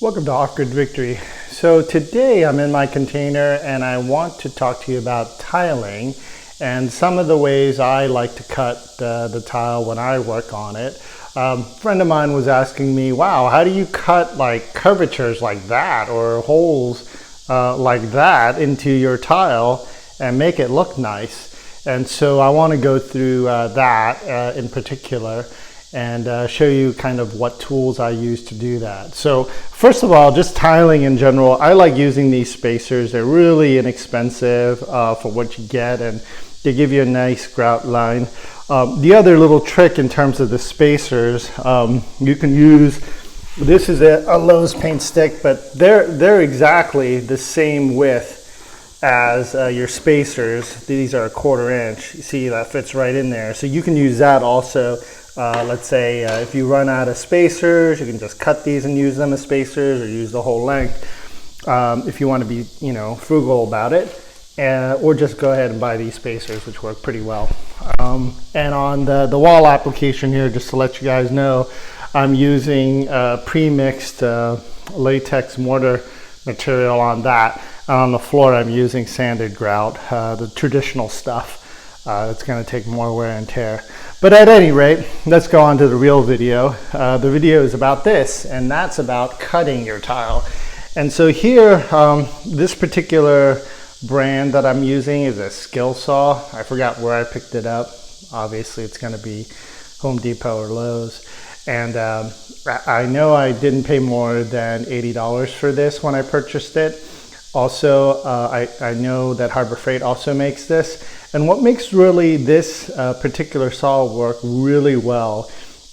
Welcome to Off-Grid Victory. So today I'm in my container and I want to talk to you about tiling and some of the ways I like to cut the tile when I work on it. A friend of mine was asking me, wow, how do you cut like curvatures like that or holes like that into your tile and make it look nice? And so I want to go through that in particular and show you kind of what tools I use to do that. So first of all, just tiling in general, I like using these spacers. They're really inexpensive for what you get, and they give you a nice grout line. The other little trick in terms of the spacers, you can use, this is a Lowe's paint stick, but they're exactly the same width as your spacers. These are 1/4 inch. You see that fits right in there. So you can use that also. Let's say if you run out of spacers, you can just cut these and use them as spacers, or use the whole length if you want to be, frugal about it, or just go ahead and buy these spacers, which work pretty well. And on the wall application here, just to let you guys know, I'm using pre-mixed latex mortar material on that. And on the floor, I'm using sanded grout, the traditional stuff. It's going to take more wear and tear. But at any rate, let's go on to the real video. The video is about this, and that's about cutting your tile. And so here, this particular brand that I'm using is a skill saw. I forgot where I picked it up. Obviously, it's going to be Home Depot or Lowe's. And I know I didn't pay more than $80 for this when I purchased it. Also, I know that Harbor Freight also makes this. And what makes really this particular saw work really well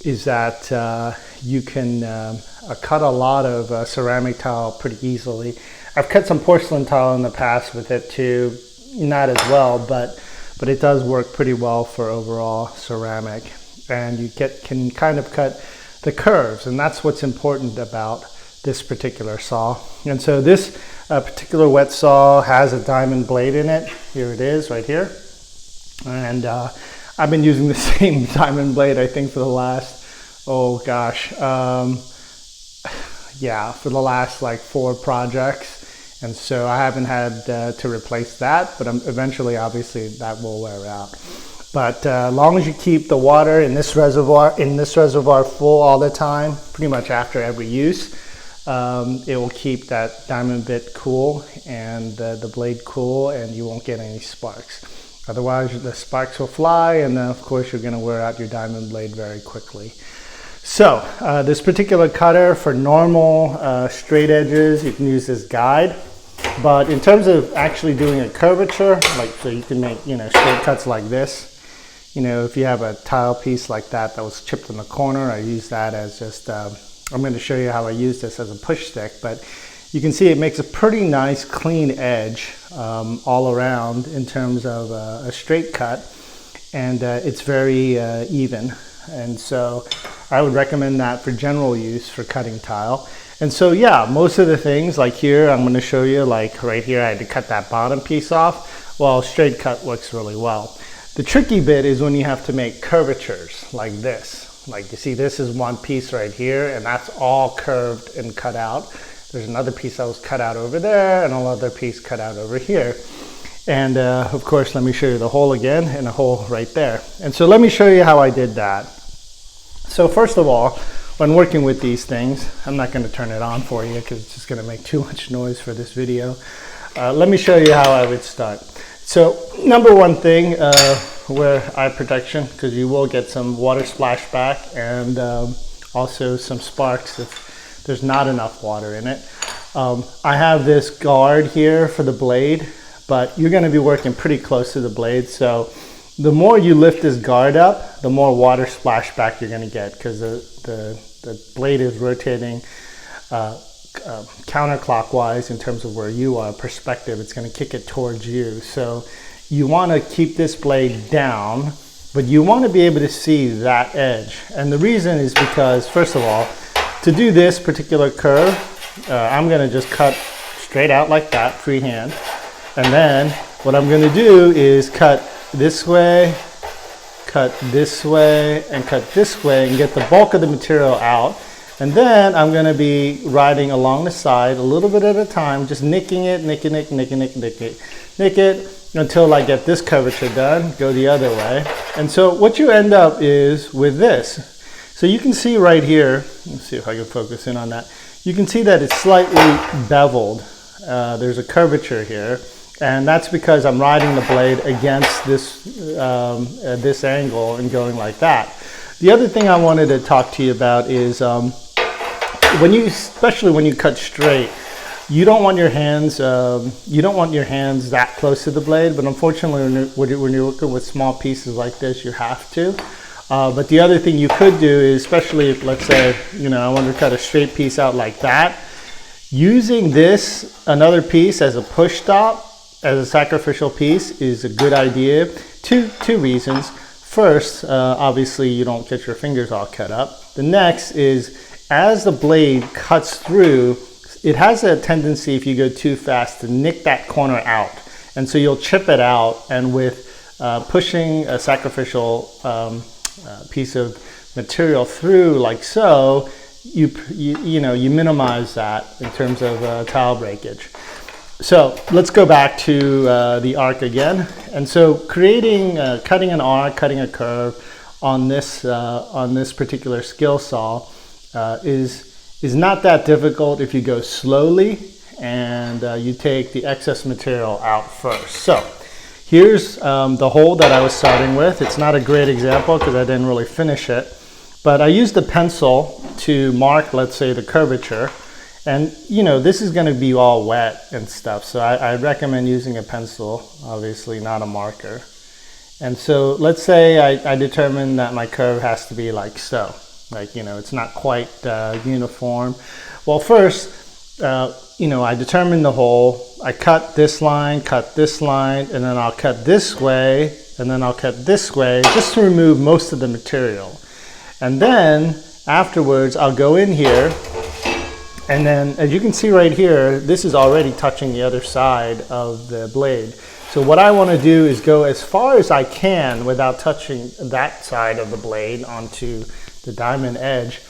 is that you can cut a lot of ceramic tile pretty easily. I've cut some porcelain tile in the past with it too, not as well, but it does work pretty well for overall ceramic. And you can kind of cut the curves, and that's what's important about this particular saw. And so this particular wet saw has a diamond blade in it. Here it is right here. And I've been using the same diamond blade, I think, for the last, for the last like 4 projects. And so I haven't had to replace that, but eventually, obviously, that will wear out. But as long as you keep the water in this reservoir full all the time, pretty much after every use, it will keep that diamond bit cool and the blade cool, and you won't get any sparks. Otherwise, the sparks will fly, and then of course you're going to wear out your diamond blade very quickly. So this particular cutter for normal straight edges, you can use this guide. But in terms of actually doing a curvature, like so you can make straight cuts like this. If you have a tile piece like that was chipped in the corner, I use that as just. I'm going to show you how I use this as a push stick, but you can see it makes a pretty nice clean edge all around in terms of a straight cut, and it's very even. And so I would recommend that for general use for cutting tile. And so yeah, most of the things like here, I'm going to show you, like right here, I had to cut that bottom piece off. Well, straight cut works really well. The tricky bit is when you have to make curvatures like this. Like you see, this is one piece right here, and that's all curved and cut out. There's another piece that was cut out over there, and another piece cut out over here. And of course, let me show you the hole again, and a hole right there. And so let me show you how I did that. So first of all, when working with these things, I'm not going to turn it on for you because it's just going to make too much noise for this video. Let me show you how I would start. So number one thing, wear eye protection, because you will get some water splashback and also some sparks if there's not enough water in it. I have this guard here for the blade, but you're going to be working pretty close to the blade, so the more you lift this guard up, the more water splashback you're going to get, because the blade is rotating counterclockwise in terms of where you are, perspective. It's going to kick it towards you. So you want to keep this blade down, but you want to be able to see that edge. And the reason is because, first of all, to do this particular curve, I'm going to just cut straight out like that, freehand. And then what I'm going to do is cut this way, cut this way, and cut this way, and get the bulk of the material out. And then I'm going to be riding along the side a little bit at a time, just nicking it, nick it until I get this curvature done, go the other way. And so what you end up is with this. So you can see right here, let's see if I can focus in on that. You can see that it's slightly beveled. There's a curvature here, and that's because I'm riding the blade against this angle and going like that. The other thing I wanted to talk to you about is especially when you cut straight, you don't want your hands that close to the blade, but unfortunately when you're working with small pieces like this, you have to. But the other thing you could do is, especially if, let's say, I want to cut a straight piece out like that, using another piece as a push stop, as a sacrificial piece, is a good idea. Two reasons. First, obviously you don't get your fingers all cut up. The next is, as the blade cuts through, it has a tendency, if you go too fast, to nick that corner out. And so you'll chip it out, and with pushing a sacrificial piece of material through like so, you minimize that in terms of tile breakage. So let's go back to the arc again. And so cutting an arc, cutting a curve on this particular skill saw is not that difficult if you go slowly and you take the excess material out first. So here's the hole that I was starting with. It's not a great example because I didn't really finish it, but I used a pencil to mark, let's say, the curvature. And this is going to be all wet and stuff, so I recommend using a pencil, obviously not a marker. And so let's say I determine that my curve has to be like so. It's not quite uniform. Well, first, I determine the hole. I cut this line, and then I'll cut this way, and then I'll cut this way, just to remove most of the material. And then afterwards, I'll go in here, and then as you can see right here, this is already touching the other side of the blade. So what I want to do is go as far as I can without touching that side of the blade onto the diamond edge.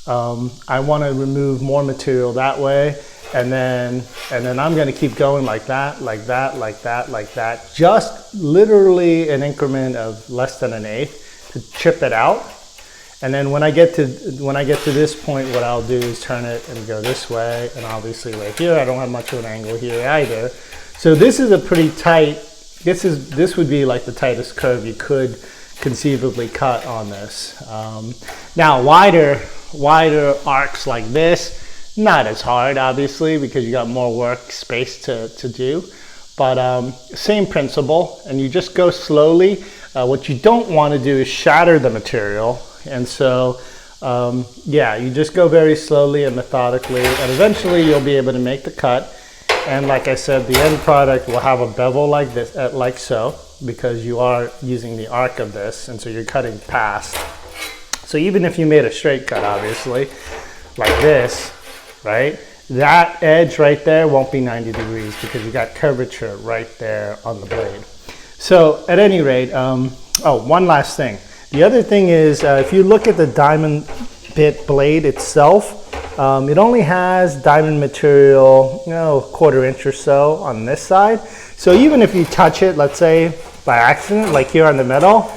I want to remove more material that way, and then I'm going to keep going like that, like that, like that, like that, just literally an increment of less than an eighth to chip it out. And then when I get to this point, what I'll do is turn it and go this way, and obviously right here I don't have much of an angle here either. So this is a pretty tight. This would be like the tightest curve you could conceivably cut on this. Now wider arcs like this, not as hard obviously because you got more work space to do, but same principle, and you just go slowly. What you don't want to do is shatter the material. And so, you just go very slowly and methodically, and eventually you'll be able to make the cut. And like I said, the end product will have a bevel like this, like so, because you are using the arc of this, and so you're cutting past. So even if you made a straight cut, obviously, like this, right? That edge right there won't be 90 degrees because you got curvature right there on the blade. So at any rate, one last thing. The other thing is, if you look at the diamond bit blade itself, it only has diamond material, a quarter inch or so on this side. So even if you touch it, let's say by accident, like here on the metal,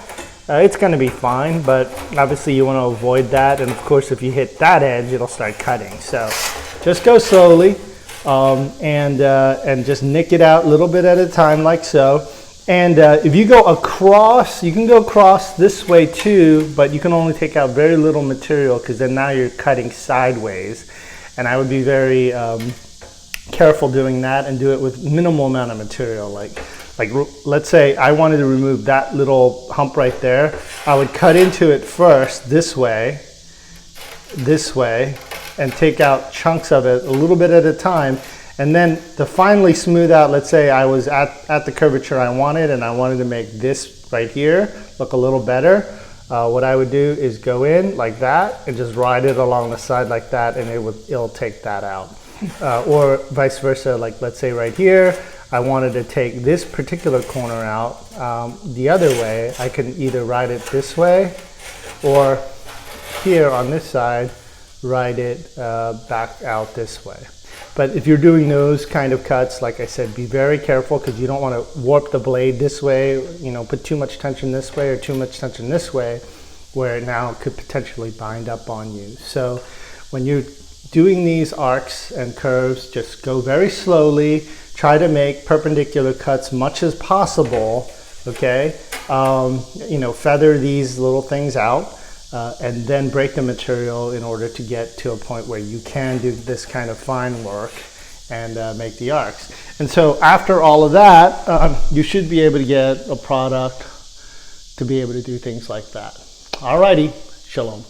it's going to be fine, but obviously you want to avoid that. And of course, if you hit that edge, it'll start cutting. So just go slowly and just nick it out a little bit at a time like so. And if you go across, you can go across this way too, but you can only take out very little material because then now you're cutting sideways. And I would be very careful doing that and do it with minimal amount of material. Like let's say I wanted to remove that little hump right there. I would cut into it first this way, and take out chunks of it a little bit at a time. And then to finally smooth out, let's say I was at the curvature I wanted and I wanted to make this right here look a little better. What I would do is go in like that and just ride it along the side like that, and it'll take that out. Or vice versa, like let's say right here, I wanted to take this particular corner out the other way. I can either ride it this way or here on this side, ride it back out this way. But if you're doing those kind of cuts, like I said, be very careful because you don't want to warp the blade this way, put too much tension this way or too much tension this way, where it now could potentially bind up on you. So when you're doing these arcs and curves, just go very slowly. Try to make perpendicular cuts much as possible, okay? Feather these little things out. And then break the material in order to get to a point where you can do this kind of fine work and make the arcs. And so after all of that, you should be able to get a product to be able to do things like that. Alrighty, shalom.